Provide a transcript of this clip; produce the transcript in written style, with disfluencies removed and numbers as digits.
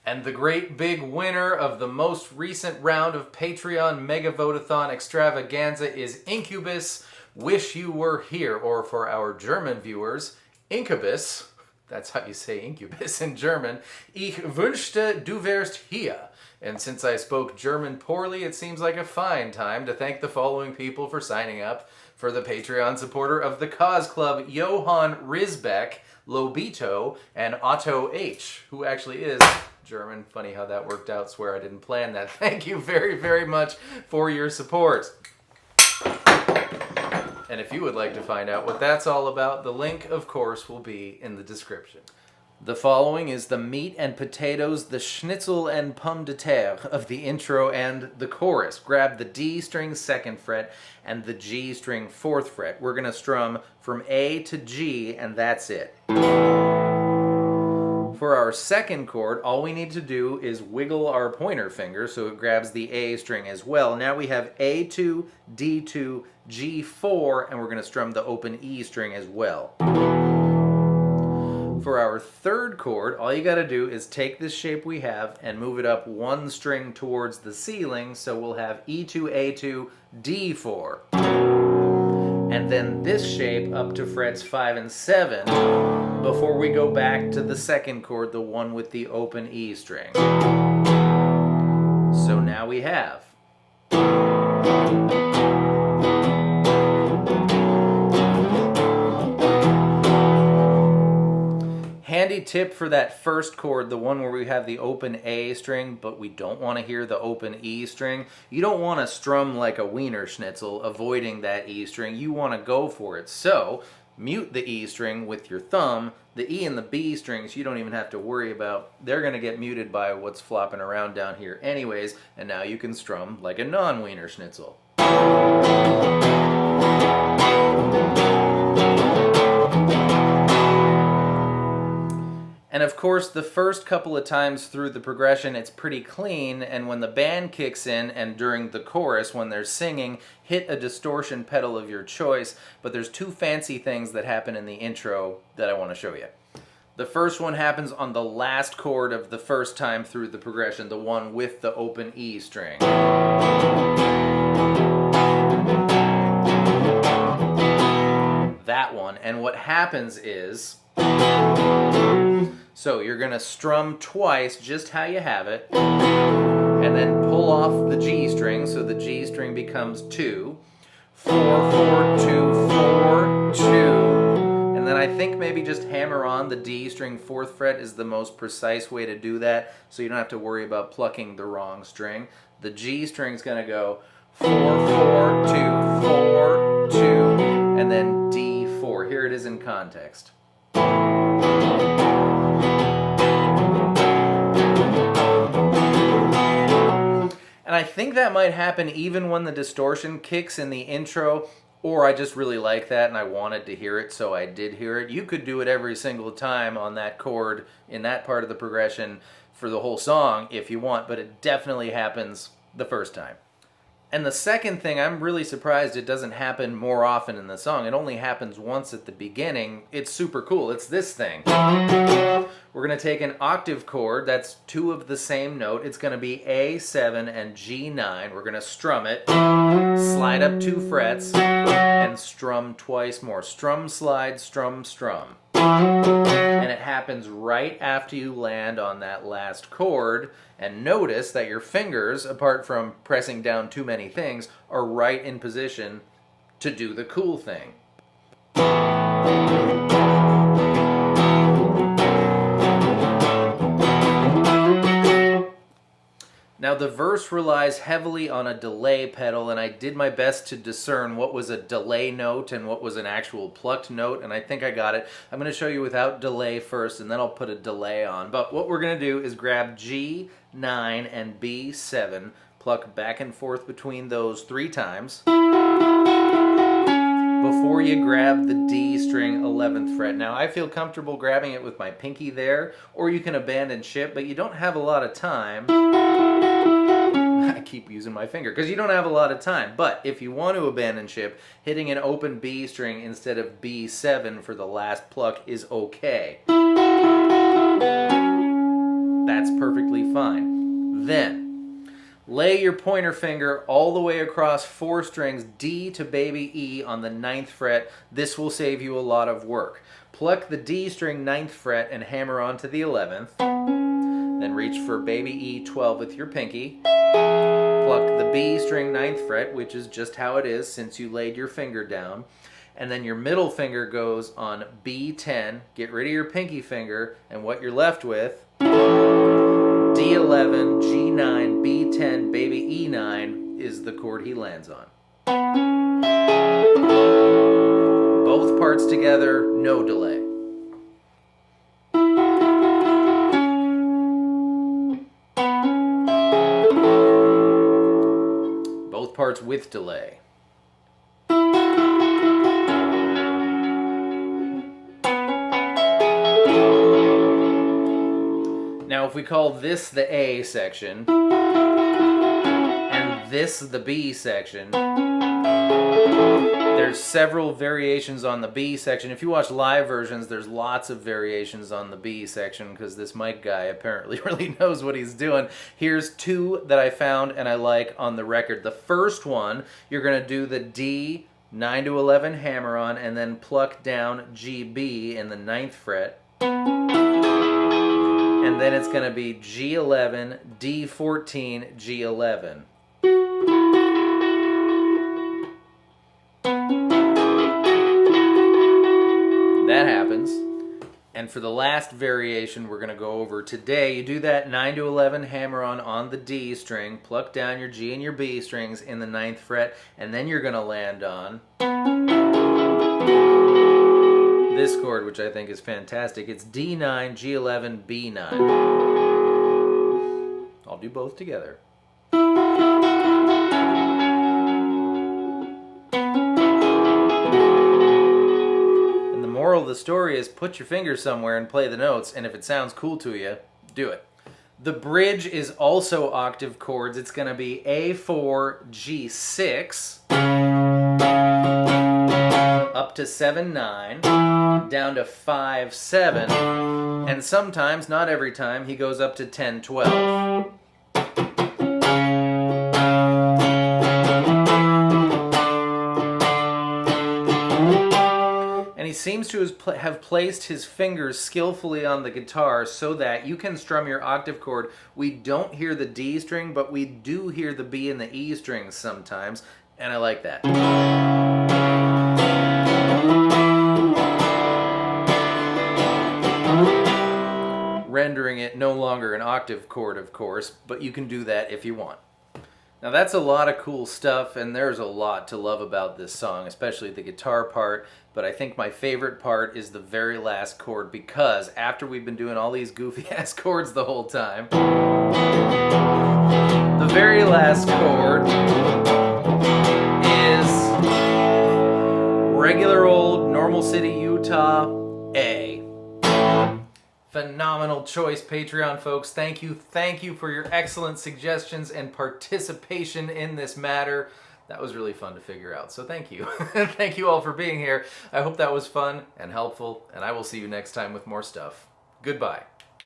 And the great big winner of the most recent round of Patreon Mega Votathon Extravaganza is Incubus. Wish you were here, or for our German viewers, Incubus. That's how you say incubus in German. Ich wünschte du wärst hier. And since I spoke German poorly, it seems like a fine time to thank the following people for signing up for the Patreon supporter of the Cause Club: Johann Risbeck, Lobito, and Otto H., who actually is German. Funny how that worked out. Swear I didn't plan that. Thank you very, very much for your support. And if you would like to find out what that's all about, the link, of course, will be in the description. The following is the meat and potatoes, the schnitzel and pomme de terre of the intro and the chorus. Grab the D string 2nd fret and the G string 4th fret. We're going to strum from A to G, and that's it. For our 2nd chord, all we need to do is wiggle our pointer finger so it grabs the A string as well. Now we have A2, D2, G4, and we're going to strum the open E string as well. For our 3rd chord, all you got to do is take this shape we have and move it up 1 string towards the ceiling, so we'll have E2, A2, D4. And then this shape up to frets 5 and 7 before we go back to the 2nd chord, the one with the open E string. So now we have. Handy tip for that 1st chord, the one where we have the open A string, but we don't want to hear the open E string. You don't want to strum like a Wiener Schnitzel, avoiding that E string. You want to go for it. So, mute the E string with your thumb. The E and the B strings you don't even have to worry about. They're going to get muted by what's flopping around down here anyways, and now you can strum like a non-Wiener Schnitzel. And of course, the first couple of times through the progression, it's pretty clean, and when the band kicks in and during the chorus, when they're singing, hit a distortion pedal of your choice, but there's 2 fancy things that happen in the intro that I want to show you. The first one happens on the last chord of the first time through the progression, the one with the open E string. That one, and what happens is, so you're going to strum twice just how you have it, and then pull off the G string, so the G string becomes 2, 4, 4, 2, 4, 2, and then I think maybe just hammer on the D string 4th fret is the most precise way to do that, so you don't have to worry about plucking the wrong string. The G string's going to go 4, 4, 2, 4, 2, and then D4. Here it is in context. And I think that might happen even when the distortion kicks in the intro, or I just really like that and I wanted to hear it, so I did hear it. You could do it every single time on that chord in that part of the progression for the whole song if you want, but it definitely happens the first time. And the second thing, I'm really surprised it doesn't happen more often in the song. It only happens once at the beginning. It's super cool. It's this thing. We're going to take an octave chord. That's 2 of the same note. It's going to be A7 and G9. We're going to strum it, slide up 2 frets, and strum twice more. Strum, slide, strum, strum. And it happens right after you land on that last chord. And notice that your fingers, apart from pressing down too many things, are right in position to do the cool thing. Now the verse relies heavily on a delay pedal, and I did my best to discern what was a delay note and what was an actual plucked note, and I think I got it. I'm going to show you without delay first, and then I'll put a delay on. But what we're going to do is grab G9 and B7, pluck back and forth between those 3 times before you grab the D string 11th fret. Now I feel comfortable grabbing it with my pinky there, or you can abandon ship, but you don't have a lot of time. I keep using my finger because you don't have a lot of time, but if you want to abandon ship, hitting an open B string instead of B7 for the last pluck is okay. That's That's perfectly fine. Then, lay your pointer finger all the way across 4 strings, D to baby E on the 9th fret. This will save you a lot of work. Pluck the D string 9th fret and hammer onto the 11th. Then reach for baby E 12 with your pinky. Pluck the B string 9th fret, which is just how it is since you laid your finger down. And then your middle finger goes on B10. Get rid of your pinky finger, and what you're left with, D11, G9, B10, baby E9 is the chord he lands on. Both parts together, no delay. Both parts with delay. Now, if we call this the A section, and this the B section, there's several variations on the B section. If you watch live versions, there's lots of variations on the B section because this Mike guy apparently really knows what he's doing. Here's 2 that I found and I like on the record. The first one, you're going to do the D 9 to 11 hammer on and then pluck down GB in the 9th fret. And then it's going to be G11, D14, G11. That happens. And for the last variation we're going to go over today, you do that 9 to 11 hammer on the D string, pluck down your G and your B strings in the 9th fret, and then you're going to land on this chord, which I think is fantastic. It's D9, G11, B9. I'll do both together. And the moral of the story is put your finger somewhere and play the notes, and if it sounds cool to you, do it. The bridge is also octave chords. It's going to be A4, G6, up to 7-9, down to 5-7, and sometimes, not every time, he goes up to 10-12. And he seems to have placed his fingers skillfully on the guitar so that you can strum your octave chord. We don't hear the D string, but we do hear the B and the E strings sometimes, and I like that. Rendering it no longer an octave chord, of course, but you can do that if you want. Now that's a lot of cool stuff, and there's a lot to love about this song, especially the guitar part, but I think my favorite part is the very last chord, because after we've been doing all these goofy-ass chords the whole time, the very last chord is regular old Normal City, Utah, A. Phenomenal choice, Patreon folks. Thank you for your excellent suggestions and participation in this matter. That was really fun to figure out, so thank you. Thank you all for being here. I hope that was fun and helpful, and I will see you next time with more stuff. Goodbye.